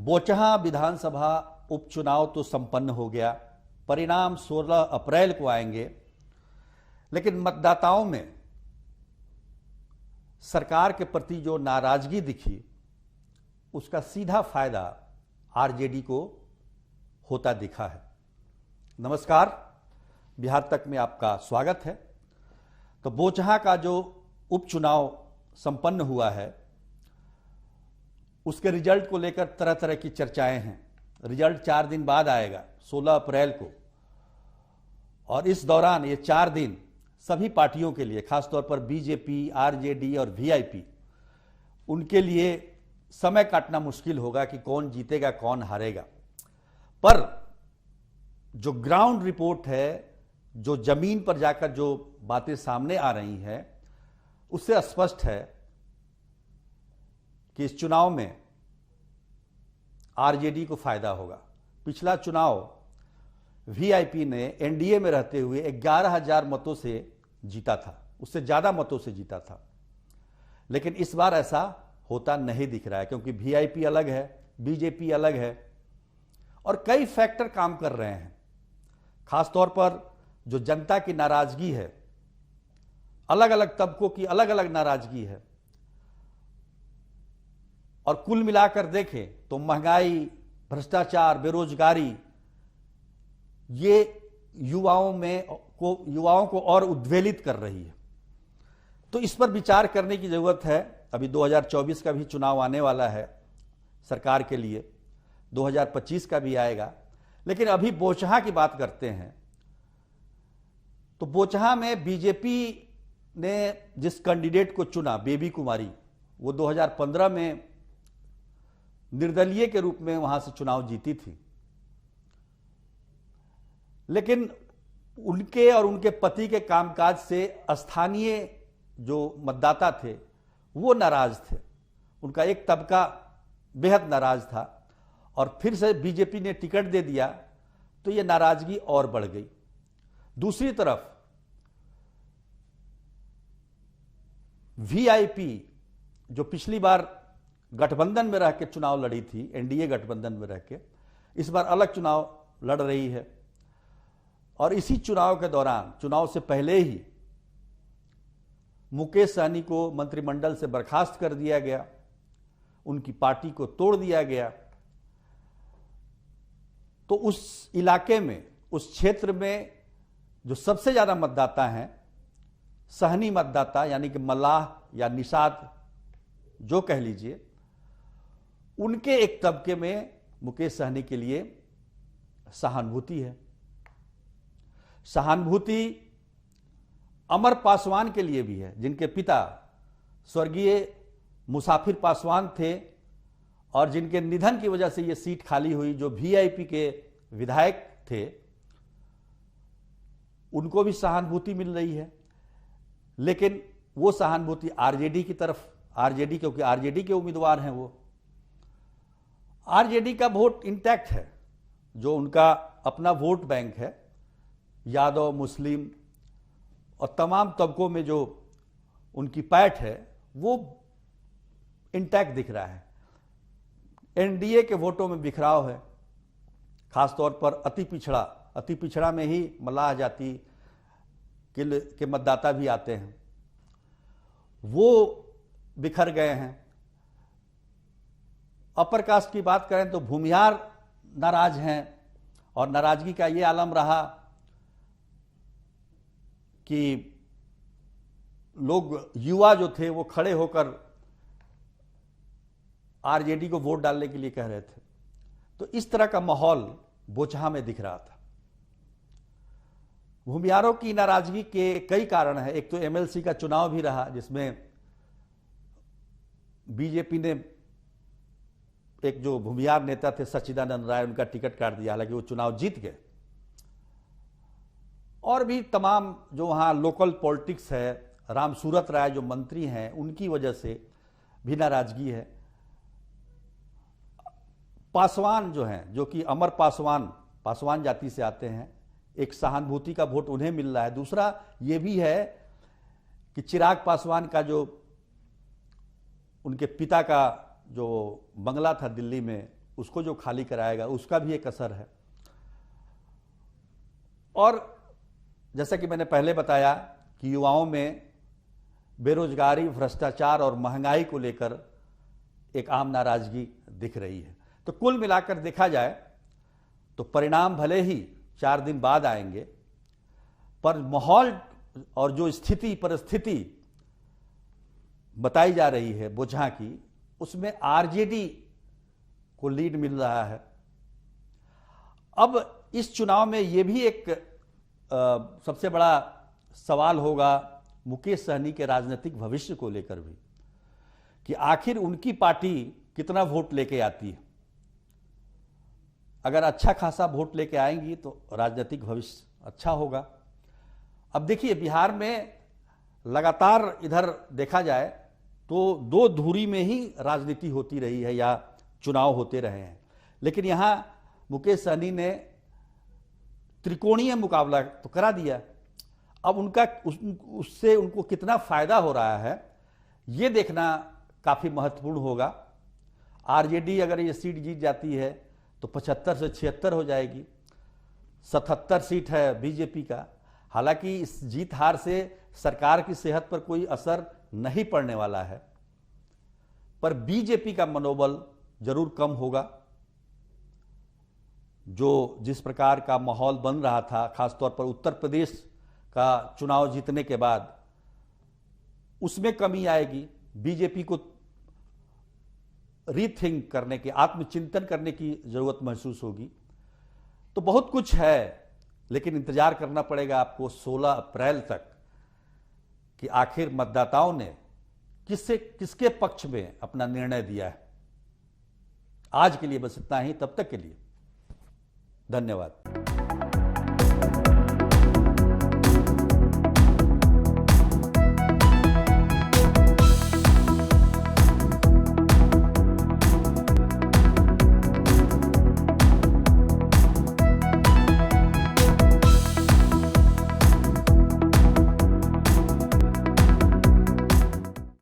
बोचहां विधानसभा उपचुनाव तो संपन्न हो गया। परिणाम 16 अप्रैल को आएंगे, लेकिन मतदाताओं में सरकार के प्रति जो नाराजगी दिखी, उसका सीधा फायदा आरजेडी को होता दिखा है। नमस्कार, बिहार तक में आपका स्वागत है। तो बोचहां का जो उपचुनाव संपन्न हुआ है, उसके रिजल्ट को लेकर तरह तरह की चर्चाएं हैं। रिजल्ट 4 दिन बाद आएगा, 16 अप्रैल को, और इस दौरान ये 4 दिन सभी पार्टियों के लिए, खासतौर पर बीजेपी, आरजेडी और वीआईपी, उनके लिए समय काटना मुश्किल होगा कि कौन जीतेगा कौन हारेगा। पर जो ग्राउंड रिपोर्ट है, जो जमीन पर जाकर जो बातें सामने आ रही हैं, उससे स्पष्ट है कि इस चुनाव में आरजेडी को फायदा होगा। पिछला चुनाव वीआईपी ने एनडीए में रहते हुए 11,000 मतों से जीता था, उससे ज्यादा मतों से जीता था। लेकिन इस बार ऐसा होता नहीं दिख रहा है, क्योंकि वीआईपी अलग है, बीजेपी अलग है, और कई फैक्टर काम कर रहे हैं। खासतौर पर जो जनता की नाराजगी है, अलग अलग तबकों की अलग अलग नाराजगी है, और कुल मिलाकर देखें तो महंगाई, भ्रष्टाचार, बेरोजगारी, ये युवाओं को और उद्वेलित कर रही है। तो इस पर विचार करने की जरूरत है। अभी 2024 का भी चुनाव आने वाला है सरकार के लिए, 2025 का भी आएगा। लेकिन अभी बोचहां की बात करते हैं। तो बोचहां में बीजेपी ने जिस कैंडिडेट को चुना, बेबी कुमारी, वो 2015 में निर्दलीय के रूप में वहां से चुनाव जीती थी। लेकिन उनके और उनके पति के कामकाज से स्थानीय जो मतदाता थे वो नाराज थे। उनका एक तबका बेहद नाराज था, और फिर से बीजेपी ने टिकट दे दिया तो ये नाराजगी और बढ़ गई। दूसरी तरफ वीआईपी, जो पिछली बार गठबंधन में रह के चुनाव लड़ी थी, एनडीए गठबंधन में रह के, इस बार अलग चुनाव लड़ रही है। और इसी चुनाव के दौरान, चुनाव से पहले ही मुकेश सहनी को मंत्रिमंडल से बर्खास्त कर दिया गया, उनकी पार्टी को तोड़ दिया गया। तो उस इलाके में, उस क्षेत्र में जो सबसे ज्यादा मतदाता हैं, सहनी मतदाता, यानी कि मल्लाह या निषाद जो कह लीजिए, उनके एक तबके में मुकेश सहनी के लिए सहानुभूति है। सहानुभूति अमर पासवान के लिए भी है, जिनके पिता स्वर्गीय मुसाफिर पासवान थे, और जिनके निधन की वजह से ये सीट खाली हुई, जो वीआईपी के विधायक थे, उनको भी सहानुभूति मिल रही है। लेकिन वो सहानुभूति आरजेडी की तरफ, आरजेडी, क्योंकि आरजेडी के उम्मीदवार हैं वो, आरजेडी का वोट इंटैक्ट है। जो उनका अपना वोट बैंक है, यादव, मुस्लिम और तमाम तबकों में जो उनकी पैठ है, वो इंटैक्ट दिख रहा है। एनडीए के वोटों में बिखराव है, खासतौर पर अति पिछड़ा में ही मल्लाह जाति के मतदाता भी आते हैं, वो बिखर गए हैं। अपर कास्ट की बात करें तो भूमिहार नाराज हैं, और नाराजगी का ये आलम रहा कि लोग, युवा जो थे, वो खड़े होकर आरजेडी को वोट डालने के लिए कह रहे थे। तो इस तरह का माहौल बोचहां में दिख रहा था। भूमिहारों की नाराजगी के कई कारण हैं। एक तो एमएलसी का चुनाव भी रहा, जिसमें बीजेपी ने एक जो भूमिहार नेता थे सच्चिदानंद राय, उनका टिकट काट दिया, हालांकि वो चुनाव जीत गए। और भी तमाम जो वहां लोकल पॉलिटिक्स है, राम सूरत राय जो मंत्री हैं, उनकी वजह से भी नाराजगी है। पासवान जो हैं, जो कि अमर पासवान जाति से आते हैं, एक सहानुभूति का वोट उन्हें मिल रहा है। दूसरा ये भी है कि चिराग पासवान का जो उनके पिता का जो बंगला था दिल्ली में, उसको जो खाली कराएगा उसका भी एक असर है। और जैसा कि मैंने पहले बताया कि युवाओं में बेरोजगारी, भ्रष्टाचार और महंगाई को लेकर एक आम नाराजगी दिख रही है। तो कुल मिलाकर देखा जाए तो परिणाम भले ही 4 दिन बाद आएंगे, पर माहौल और जो स्थिति परिस्थिति बताई जा रही है बोझा की, उसमें आरजेडी को लीड मिल रहा है। अब इस चुनाव में यह भी एक सबसे बड़ा सवाल होगा मुकेश सहनी के राजनीतिक भविष्य को लेकर भी, कि आखिर उनकी पार्टी कितना वोट लेके आती है। अगर अच्छा खासा वोट लेके आएंगी तो राजनीतिक भविष्य अच्छा होगा। अब देखिए, बिहार में लगातार इधर देखा जाए तो 2 धुरी में ही राजनीति होती रही है या चुनाव होते रहे हैं, लेकिन यहां मुकेश सहनी ने त्रिकोणीय मुकाबला तो करा दिया। अब उनका उससे उनको कितना फायदा हो रहा है ये देखना काफी महत्वपूर्ण होगा। आरजेडी अगर ये सीट जीत जाती है तो 75 से 76 हो जाएगी। 77 सीट है बीजेपी का। हालांकि इस जीत हार से सरकार की सेहत पर कोई असर नहीं पड़ने वाला है, पर बीजेपी का मनोबल जरूर कम होगा। जो जिस प्रकार का माहौल बन रहा था, खासतौर पर उत्तर प्रदेश का चुनाव जीतने के बाद, उसमें कमी आएगी। बीजेपी को रीथिंक करने की, आत्मचिंतन करने की जरूरत महसूस होगी। तो बहुत कुछ है, लेकिन इंतजार करना पड़ेगा आपको 16 अप्रैल तक कि आखिर मतदाताओं ने किसके पक्ष में अपना निर्णय दिया है। आज के लिए बस इतना ही। तब तक के लिए धन्यवाद।